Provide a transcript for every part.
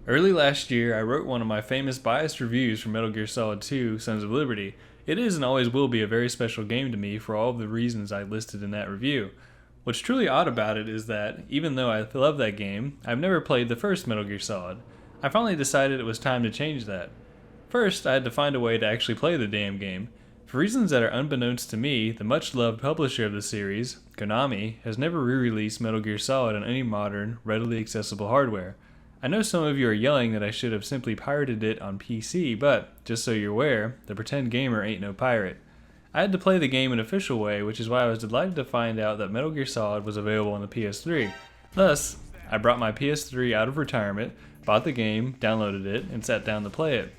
Early last year, I wrote one of my famous biased reviews for Metal Gear Solid 2: Sons of Liberty. It is and always will be a very special game to me for all of the reasons I listed in that review. What's truly odd about it is that, even though I love that game, I've never played the first Metal Gear Solid. I finally decided it was time to change that. First, I had to find a way to actually play the damn game. For reasons that are unbeknownst to me, the much-loved publisher of the series, Konami, has never re-released Metal Gear Solid on any modern, readily accessible hardware. I know some of you are yelling that I should have simply pirated it on PC, but, just so you're aware, the pretend gamer ain't no pirate. I had to play the game an official way, which is why I was delighted to find out that Metal Gear Solid was available on the PS3. Thus, I brought my PS3 out of retirement, bought the game, downloaded it, and sat down to play it.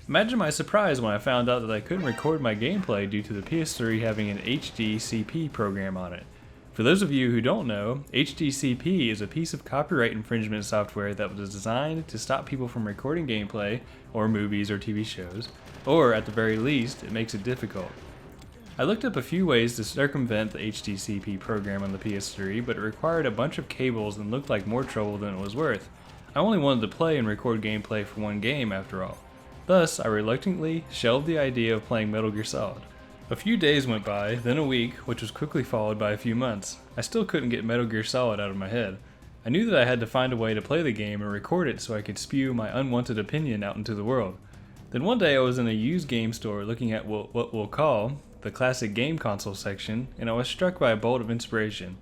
Imagine my surprise when I found out that I couldn't record my gameplay due to the PS3 having an HDCP program on it. For those of you who don't know, HDCP is a piece of copyright infringement software that was designed to stop people from recording gameplay, or movies or TV shows, or at the very least, it makes it difficult. I looked up a few ways to circumvent the HDCP program on the PS3, but it required a bunch of cables and looked like more trouble than it was worth. I only wanted to play and record gameplay for one game after all. Thus, I reluctantly shelved the idea of playing Metal Gear Solid. A few days went by, then a week, which was quickly followed by a few months. I still couldn't get Metal Gear Solid out of my head. I knew that I had to find a way to play the game and record it so I could spew my unwanted opinion out into the world. Then one day I was in a used game store looking at what we'll call the classic game console section, and I was struck by a bolt of inspiration.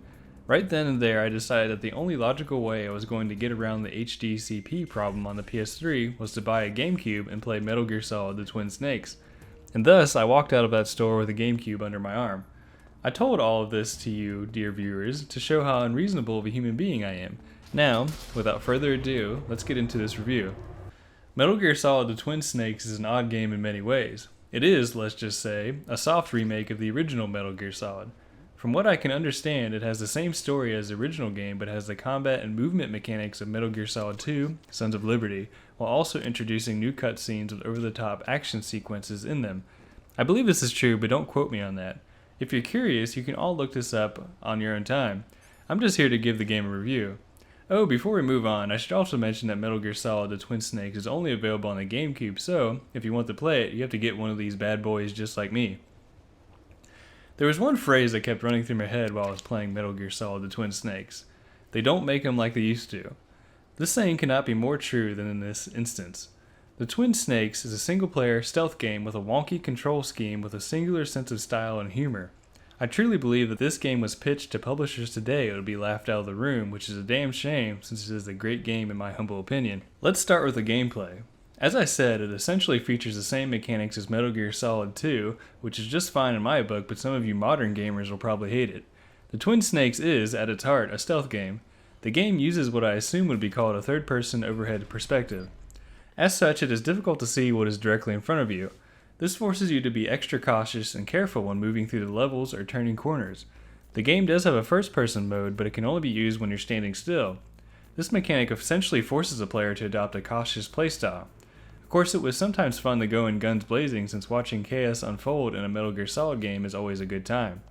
Right then and there I decided that the only logical way I was going to get around the HDCP problem on the PS3 was to buy a GameCube and play Metal Gear Solid: The Twin Snakes. And thus, I walked out of that store with a GameCube under my arm. I told all of this to you, dear viewers, to show how unreasonable of a human being I am. Now, without further ado, let's get into this review. Metal Gear Solid: The Twin Snakes is an odd game in many ways. It is, let's just say, a soft remake of the original Metal Gear Solid. From what I can understand, it has the same story as the original game, but has the combat and movement mechanics of Metal Gear Solid 2: Sons of Liberty, while also introducing new cutscenes with over-the-top action sequences in them. I believe this is true, but don't quote me on that. If you're curious, you can all look this up on your own time. I'm just here to give the game a review. Oh, before we move on, I should also mention that Metal Gear Solid: The Twin Snakes is only available on the GameCube, so if you want to play it, you have to get one of these bad boys just like me. There was one phrase that kept running through my head while I was playing Metal Gear Solid: The Twin Snakes. They don't make them like they used to. This saying cannot be more true than in this instance. The Twin Snakes is a single-player stealth game with a wonky control scheme with a singular sense of style and humor. I truly believe that this game was pitched to publishers today, it would be laughed out of the room, which is a damn shame since it is a great game in my humble opinion. Let's start with the gameplay. As I said, it essentially features the same mechanics as Metal Gear Solid 2, which is just fine in my book, but some of you modern gamers will probably hate it. The Twin Snakes is, at its heart, a stealth game. The game uses what I assume would be called a third-person overhead perspective. As such, it is difficult to see what is directly in front of you. This forces you to be extra cautious and careful when moving through the levels or turning corners. The game does have a first-person mode, but it can only be used when you're standing still. This mechanic essentially forces a player to adopt a cautious playstyle. Of course, it was sometimes fun to go in guns blazing since watching chaos unfold in a Metal Gear Solid game is always a good time.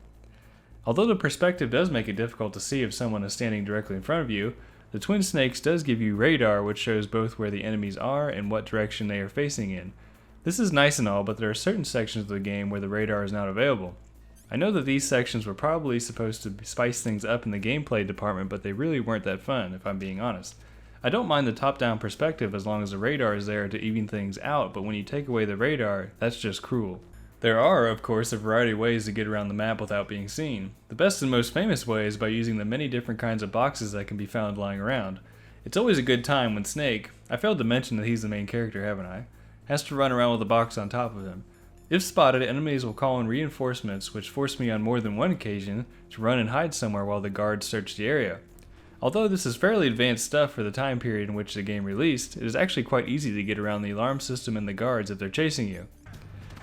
Although the perspective does make it difficult to see if someone is standing directly in front of you, the Twin Snakes does give you radar which shows both where the enemies are and what direction they are facing in. This is nice and all, but there are certain sections of the game where the radar is not available. I know that these sections were probably supposed to spice things up in the gameplay department, but they really weren't that fun, if I'm being honest. I don't mind the top-down perspective as long as the radar is there to even things out, but when you take away the radar, that's just cruel. There are, of course, a variety of ways to get around the map without being seen. The best and most famous way is by using the many different kinds of boxes that can be found lying around. It's always a good time when Snake, I failed to mention that he's the main character, haven't I, has to run around with a box on top of him. If spotted, enemies will call in reinforcements, which forced me on more than one occasion to run and hide somewhere while the guards search the area. Although this is fairly advanced stuff for the time period in which the game released, it is actually quite easy to get around the alarm system and the guards if they're chasing you.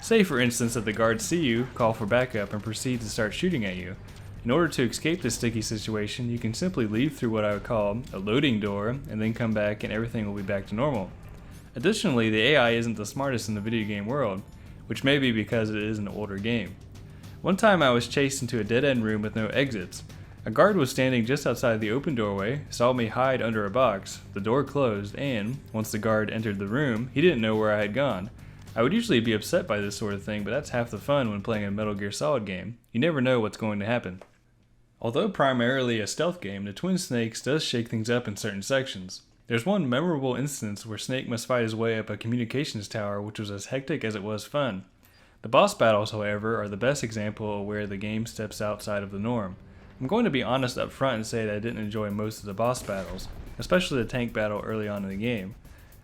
Say for instance that the guards see you, call for backup, and proceed to start shooting at you. In order to escape this sticky situation, you can simply leave through what I would call a loading door, and then come back and everything will be back to normal. Additionally, the AI isn't the smartest in the video game world, which may be because it is an older game. One time I was chased into a dead-end room with no exits. A guard was standing just outside the open doorway, saw me hide under a box, the door closed, and, once the guard entered the room, he didn't know where I had gone. I would usually be upset by this sort of thing, but that's half the fun when playing a Metal Gear Solid game. You never know what's going to happen. Although primarily a stealth game, the Twin Snakes does shake things up in certain sections. There's one memorable instance where Snake must fight his way up a communications tower, which was as hectic as it was fun. The boss battles, however, are the best example of where the game steps outside of the norm. I'm going to be honest up front and say that I didn't enjoy most of the boss battles, especially the tank battle early on in the game.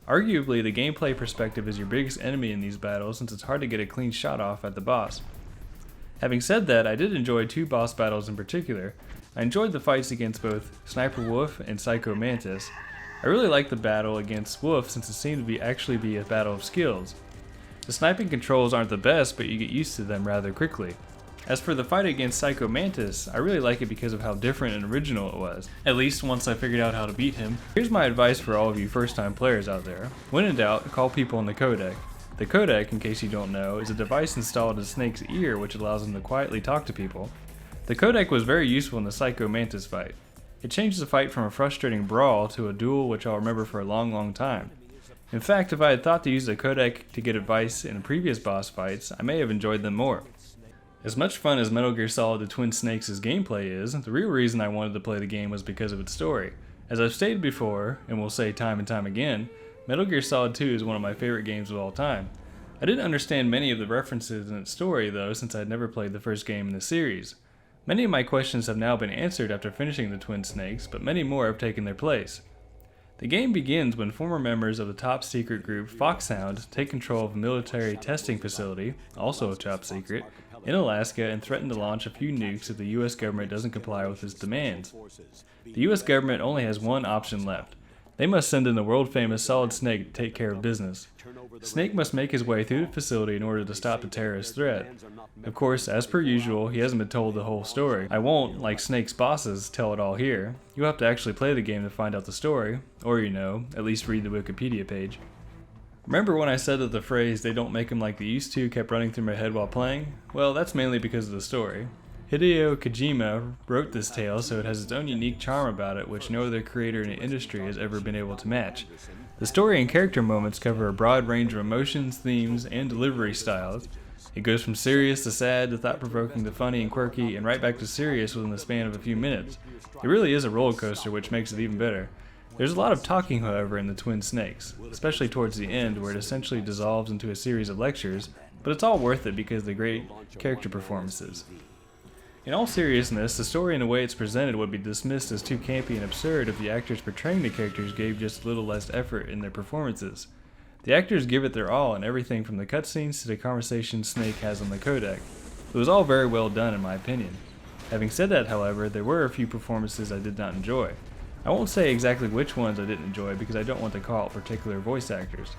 Arguably, the gameplay perspective is your biggest enemy in these battles since it's hard to get a clean shot off at the boss. Having said that, I did enjoy two boss battles in particular. I enjoyed the fights against both Sniper Wolf and Psycho Mantis. I really liked the battle against Wolf since it seemed to actually be a battle of skills. The sniping controls aren't the best, but you get used to them rather quickly. As for the fight against Psycho Mantis, I really like it because of how different and original it was, at least once I figured out how to beat him. Here's my advice for all of you first-time players out there. When in doubt, call people on the codec. The codec, in case you don't know, is a device installed in Snake's ear which allows him to quietly talk to people. The codec was very useful in the Psycho Mantis fight. It changed the fight from a frustrating brawl to a duel which I'll remember for a long time. In fact, if I had thought to use the codec to get advice in previous boss fights, I may have enjoyed them more. As much fun as Metal Gear Solid The Twin Snakes' gameplay is, the real reason I wanted to play the game was because of its story. As I've stated before, and will say time and time again, Metal Gear Solid 2 is one of my favorite games of all time. I didn't understand many of the references in its story though, since I had never played the first game in the series. Many of my questions have now been answered after finishing The Twin Snakes, but many more have taken their place. The game begins when former members of the top secret group Foxhound take control of a military testing facility, also top secret, in Alaska and threaten to launch a few nukes if the US government doesn't comply with its demands. The US government only has one option left. They must send in the world-famous Solid Snake to take care of business. Snake must make his way through the facility in order to stop the terrorist threat. Of course, as per usual, he hasn't been told the whole story. I won't, like Snake's bosses, tell it all here. You'll have to actually play the game to find out the story, or at least read the Wikipedia page. Remember when I said that the phrase, "they don't make them like they used to," kept running through my head while playing? Well, that's mainly because of the story. Hideo Kojima wrote this tale so it has its own unique charm about it which no other creator in the industry has ever been able to match. The story and character moments cover a broad range of emotions, themes, and delivery styles. It goes from serious to sad to thought-provoking to funny and quirky and right back to serious within the span of a few minutes. It really is a roller coaster, which makes it even better. There's a lot of talking, however, in The Twin Snakes, especially towards the end where it essentially dissolves into a series of lectures, but it's all worth it because of the great character performances. In all seriousness, the story and the way it's presented would be dismissed as too campy and absurd if the actors portraying the characters gave just a little less effort in their performances. The actors give it their all in everything from the cutscenes to the conversations Snake has on the codec. It was all very well done in my opinion. Having said that, however, there were a few performances I did not enjoy. I won't say exactly which ones I didn't enjoy because I don't want to call out particular voice actors.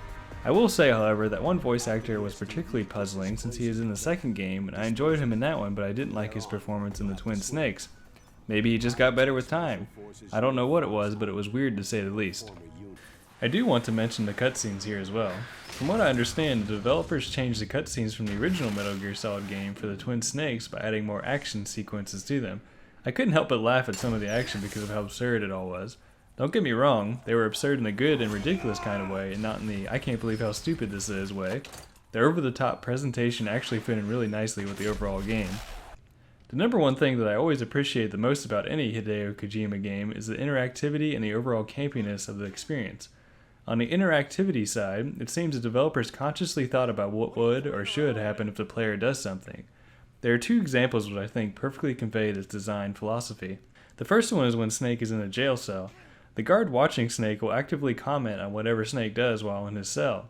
I will say, however, that one voice actor was particularly puzzling since he is in the second game and I enjoyed him in that one, but I didn't like his performance in The Twin Snakes. Maybe he just got better with time. I don't know what it was, but it was weird to say the least. I do want to mention the cutscenes here as well. From what I understand, the developers changed the cutscenes from the original Metal Gear Solid game for The Twin Snakes by adding more action sequences to them. I couldn't help but laugh at some of the action because of how absurd it all was. Don't get me wrong, they were absurd in a good and ridiculous kind of way, and not in the "I can't believe how stupid this is" way. Their over-the-top presentation actually fit in really nicely with the overall game. The number one thing that I always appreciate the most about any Hideo Kojima game is the interactivity and the overall campiness of the experience. On the interactivity side, it seems the developers consciously thought about what would or should happen if the player does something. There are two examples which I think perfectly convey this design philosophy. The first one is when Snake is in a jail cell. The guard watching Snake will actively comment on whatever Snake does while in his cell.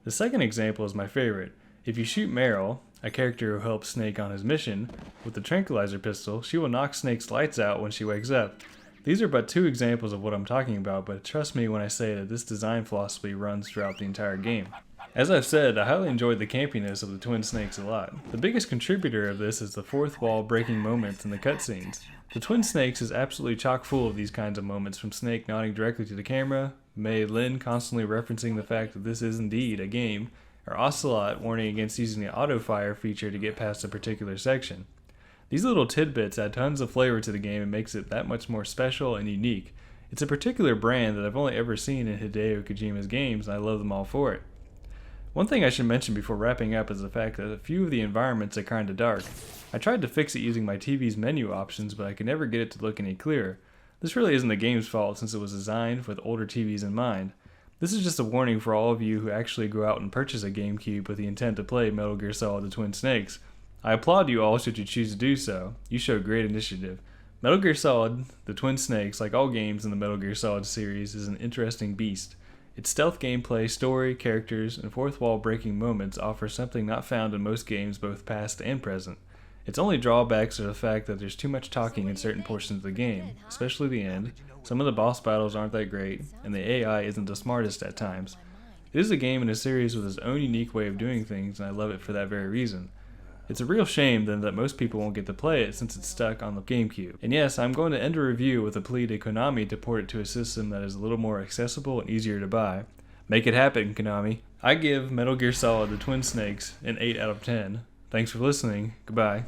The second example is my favorite. If you shoot Meryl, a character who helps Snake on his mission, with the tranquilizer pistol, she will knock Snake's lights out when she wakes up. These are but two examples of what I'm talking about, but trust me when I say that this design philosophy runs throughout the entire game. As I've said, I highly enjoyed the campiness of the Twin Snakes a lot. The biggest contributor of this is the fourth wall breaking moments in the cutscenes. The Twin Snakes is absolutely chock full of these kinds of moments, from Snake nodding directly to the camera, Mei Lin constantly referencing the fact that this is indeed a game, or Ocelot warning against using the auto-fire feature to get past a particular section. These little tidbits add tons of flavor to the game and makes it that much more special and unique. It's a particular brand that I've only ever seen in Hideo Kojima's games, and I love them all for it. One thing I should mention before wrapping up is the fact that a few of the environments are kinda dark. I tried to fix it using my TV's menu options, but I could never get it to look any clearer. This really isn't the game's fault since it was designed with older TVs in mind. This is just a warning for all of you who actually go out and purchase a GameCube with the intent to play Metal Gear Solid The Twin Snakes. I applaud you all should you choose to do so. You show great initiative. Metal Gear Solid The Twin Snakes, like all games in the Metal Gear Solid series, is an interesting beast. Its stealth gameplay, story, characters, and fourth wall breaking moments offer something not found in most games both past and present. Its only drawbacks are the fact that there's too much talking in certain portions of the game, especially the end. Some of the boss battles aren't that great, and the AI isn't the smartest at times. It is a game in a series with its own unique way of doing things, and I love it for that very reason. It's a real shame then that most people won't get to play it since it's stuck on the GameCube. And yes, I'm going to end a review with a plea to Konami to port it to a system that is a little more accessible and easier to buy. Make it happen, Konami. I give Metal Gear Solid The Twin Snakes an 8 out of 10. Thanks for listening. Goodbye.